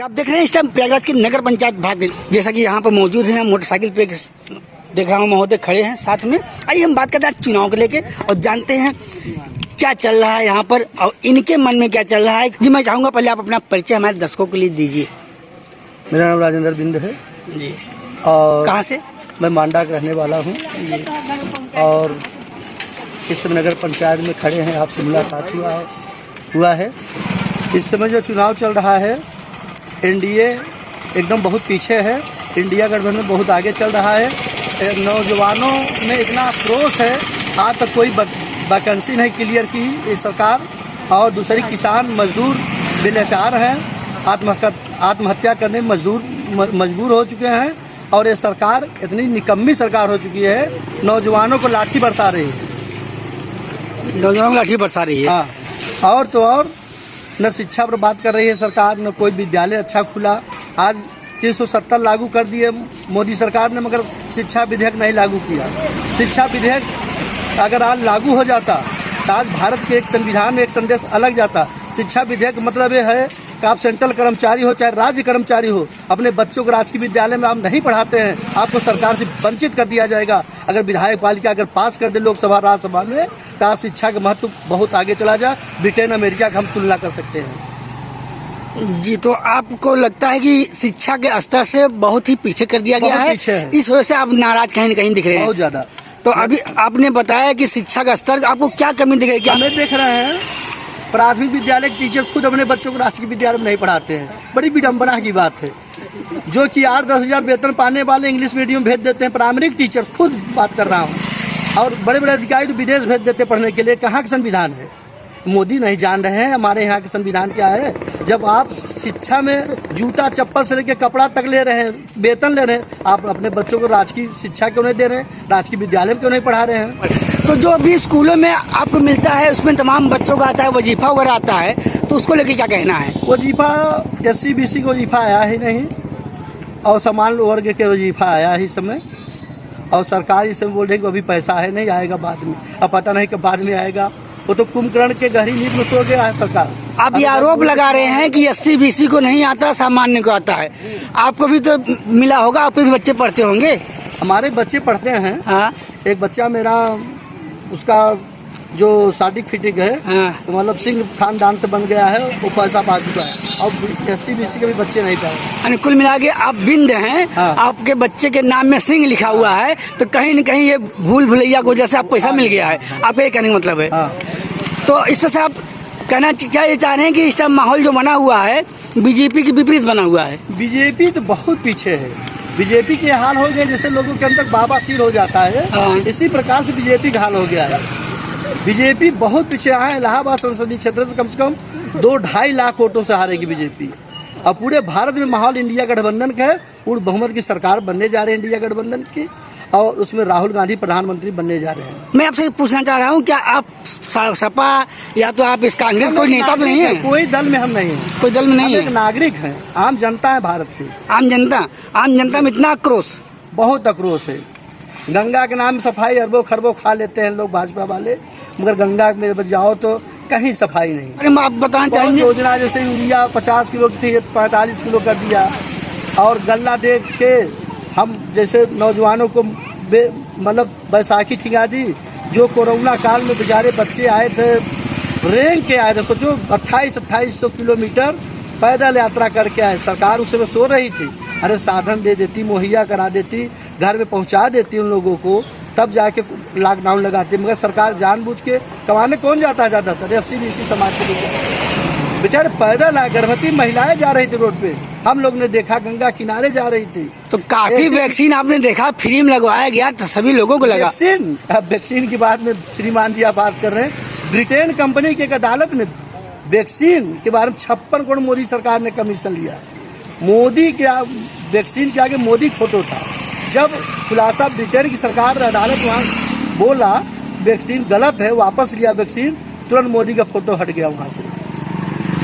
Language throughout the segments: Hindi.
आप देख रहे हैं इस टाइम प्रयागराज की नगर पंचायत भाग, जैसा कि यहाँ पर मौजूद है। मोटरसाइकिल पे देख रहा हूँ महोदय खड़े हैं साथ में। आइए हम बात करते हैं चुनाव को लेके और जानते हैं क्या चल रहा है यहाँ पर और इनके मन में क्या चल रहा है। जी मैं चाहूँगा पहले आप अपना परिचय हमारे दर्शकों के लिए दीजिए। मेरा नाम राजेंद्र बिंद है जी। और कहाँ से? मैं मांडा का रहने वाला हूँ और इस समय नगर पंचायत में खड़े हैं। आपसे मुलाकात हुआ है। इस समय जो चुनाव चल रहा है, एनडीए एकदम बहुत पीछे है, इंडिया गठबंधन बहुत आगे चल रहा है। नौजवानों में इतना आक्रोश है, आज तक कोई वैकेंसी नहीं क्लियर की इस सरकार। और दूसरी किसान मजदूर बेलाचार हैं, आत्महत्या करने मजबूर हो चुके हैं। और ये सरकार इतनी निकम्मी सरकार हो चुकी है, नौजवानों को लाठी बरसा रही है। नौजवानों को लाठी बरसा रही है। हाँ, और तो और न शिक्षा पर बात कर रही है सरकार, न कोई विद्यालय अच्छा खुला। आज 370 लागू कर दिए मोदी सरकार ने, मगर शिक्षा विधेयक नहीं लागू किया। शिक्षा विधेयक अगर आज लागू हो जाता तो आज भारत के एक संविधान में एक संदेश अलग जाता। शिक्षा विधेयक मतलब ये है कि आप सेंट्रल कर्मचारी हो चाहे राज्य कर्मचारी हो, अपने बच्चों को राजकीय विद्यालय में आप नहीं पढ़ाते हैं, आपको सरकार से वंचित कर दिया जाएगा। अगर विधायक पालिका अगर पास कर दे लोकसभा राज्यसभा में, तो आज शिक्षा का महत्व बहुत आगे चला जाए। ब्रिटेन अमेरिका का हम तुलना कर सकते हैं। जी, तो आपको लगता है कि शिक्षा के स्तर से बहुत ही पीछे कर दिया गया है, इस वजह से आप नाराज कहीं न कहीं दिख रहे हैं? बहुत ज्यादा। तो अभी आपने बताया कि शिक्षा का स्तर, आपको क्या कमी दिख रही है? हमें देख रहे हैं प्राथमिक विद्यालय के टीचर खुद अपने बच्चों को राजकीय विद्यालय में नहीं पढ़ाते हैं। बड़ी विडम्बना की बात है। जो कि 8-10 हज़ार वेतन पाने वाले इंग्लिश मीडियम भेज देते हैं, प्राइमरी टीचर खुद बात कर रहा हूँ। और बड़े बड़े अधिकारी तो विदेश भेज देते पढ़ने के लिए। कहाँ का संविधान है? मोदी नहीं जान रहे हैं हमारे यहाँ के संविधान क्या है। जब आप शिक्षा में जूता चप्पल से लेकर कपड़ा तक ले रहे हैं, वेतन ले रहे हैं, आप अपने बच्चों को राजकीय शिक्षा क्यों नहीं दे रहे हैं? राजकीय विद्यालय में क्यों नहीं पढ़ा रहे हैं? तो जो अभी स्कूलों में आपको मिलता है उसमें तमाम बच्चों का आता है, वजीफा वगैरह आता है, तो उसको लेकर क्या कहना है? वजीफा SC BC को वजीफा आया ही नहीं और सामान्य वर्ग के वजीफा आया ही समय। और सरकार इस समय बोल रही है कि अभी पैसा है, नहीं आएगा बाद में। अब पता नहीं कब बाद में आएगा। वो तो कुंभकर्ण के गहरी नींद में सो गया है सरकार। आप ये आरोप लगा रहे हैं कि SC BC को नहीं आता, सामान्य को आता है। आपको भी तो मिला होगा, आपके भी बच्चे पढ़ते होंगे। हमारे बच्चे पढ़ते हैं। हाँ। एक बच्चा मेरा, उसका जो सर्टिफिकेट है, तो मतलब सिंह खानदान से बन गया है, वो पैसा पा चुका है। और SC BC के भी बच्चे नहीं पाए। कुल मिला के आप बिंद हैं। हाँ। आपके बच्चे के नाम में सिंह लिखा हुआ है, तो कहीं न कहीं ये भूल भुलैया को जैसे आप पैसा मिल गया है, आपका ये कहने का मतलब है। हाँ। तो इस तरह से आप कहना क्या ये चाह रहे हैं कि इस टाइम माहौल जो बना हुआ है बीजेपी के विपरीत बना हुआ है? बीजेपी तो बहुत पीछे है। बीजेपी के हाल हो गए जैसे लोगों के अंदर बाबा सील हो जाता है। हाँ। इसी प्रकार से बीजेपी का हाल हो गया है। बीजेपी बहुत पीछे आए। इलाहाबाद संसदीय क्षेत्र से कम 2-2.5 लाख वोटों से हारेगी बीजेपी। और पूरे भारत में माहौल इंडिया गठबंधन का है। पूर्ण बहुमत की सरकार बनने जा रही है इंडिया गठबंधन की, और उसमें राहुल गांधी प्रधानमंत्री बनने जा रहे हैं। मैं आपसे पूछना चाह रहा हूँ, क्या आप सपा या तो आप इस कांग्रेस कोई नेता तो नहीं है? कोई दल में हम नहीं है। कोई दल में नहीं है? एक नागरिक है, आम जनता है भारत की। आम जनता में इतना आक्रोश? बहुत आक्रोश है। गंगा के नाम सफाई अरबों खरबों खा लेते हैं लोग भाजपा वाले, मगर गंगा में जाओ तो कहीं सफाई नहीं। अरे आप बताना चाहेंगे? योजना जैसे यूरिया 50 किलो की थी, 45 किलो कर दिया। और गल्ला दे के हम जैसे नौजवानों को मतलब बैसाखी ठिका दी। जो कोरोना काल में बेचारे बच्चे आए थे, रेंग के आए थे, सोचो 2800 किलोमीटर पैदल यात्रा करके आए। सरकार उस समय सो रही थी। अरे साधन दे देती, मुहैया करा देती, घर में पहुंचा देती उन लोगों को, तब जाके लॉकडाउन लगाती। मगर सरकार जानबूझ के कमाने कौन जाता है ज़्यादातर? SC BC समाज के लोग बेचारे पैदल आए। गर्भवती महिलाएं जा रही थी रोड पे, हम लोग ने देखा, गंगा किनारे जा रही थी। तो काफी वैक्सीन आपने देखा फ्री में लगवाया गया, तो सभी लोगों को लगा। वैक्सीन की बात में श्रीमान जी आप बात कर रहे हैं। ब्रिटेन कंपनी की एक अदालत ने वैक्सीन के बारे में 56 करोड़ मोदी सरकार ने कमीशन लिया। मोदी के वैक्सीन के आगे मोदी फोटो था। जब खुलासा ब्रिटेन की सरकार अदालत वहाँ बोला वैक्सीन गलत है, वापस लिया वैक्सीन, तुरंत मोदी का फोटो हट गया वहाँ से।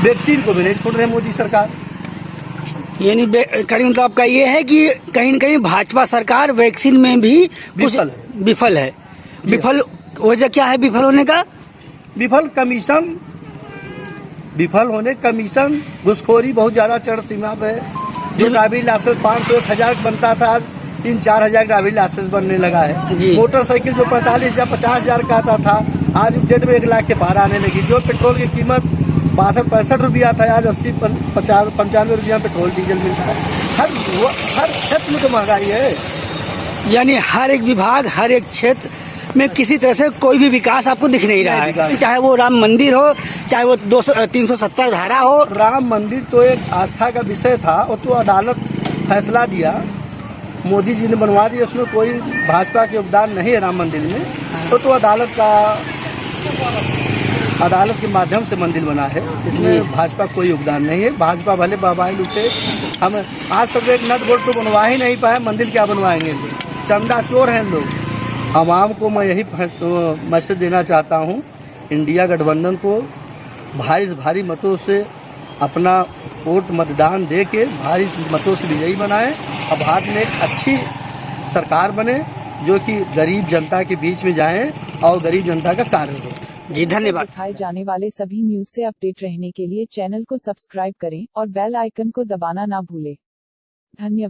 वैक्सीन को भी नहीं छोड़ रहे मोदी सरकार। यानी करीब मतलब आपका ये है कि कहीं न कहीं भाजपा सरकार वैक्सीन में भी विफल है। विफल वजह क्या है विफल होने का? विफल कमीशन विफल होने कमीशन घुसखोरी बहुत ज़्यादा चढ़ सीमा पे है। जो ड्राइविंग लाइसेंस 500-1000 बनता था, 3-4 हजार ड्राइविंग लाइसेंस बनने लगा जी। है। मोटरसाइकिल जो 45,000-50,000 का आता था, आज डेट में 1 लाख के पार आने लगी। जो पेट्रोल की कीमत 62-65 रुपया था, आज 80-95 रुपया पेट्रोल डीजल मिलता है। हर क्षेत्र में तो महंगाई है। यानी हर एक विभाग, हर एक क्षेत्र में किसी तरह से कोई भी विकास आपको दिख नहीं रहा है, चाहे वो राम मंदिर हो, चाहे वो 370 धारा हो। राम मंदिर तो एक आस्था का विषय था, वो तो अदालत फैसला दिया, मोदी जी ने बनवा दिया, उसमें कोई भाजपा के योगदान नहीं है। राम मंदिर में तो अदालत के माध्यम से मंदिर बना है, इसमें भाजपा कोई योगदान नहीं है। भाजपा भले बाबाई लुटे, हम आज तक एक नट बोल्ट तो बनवा ही नहीं पाए, मंदिर क्या बनवाएंगे? चंदा चोर हैं लोग। आवाम को मैं यही मैसेज देना चाहता हूँ, इंडिया गठबंधन को भारी भारी मतों से अपना वोट मतदान दे के भारी मतों से विजयी बनाएं और भारत में एक अच्छी सरकार बने जो कि गरीब जनता के बीच में जाएं और गरीब जनता का कार्य हो। जी धन्यवाद। दिखाए जाने वाले सभी न्यूज से अपडेट रहने के लिए चैनल को सब्सक्राइब करें और बेल आइकन को दबाना ना भूलें। धन्यवाद।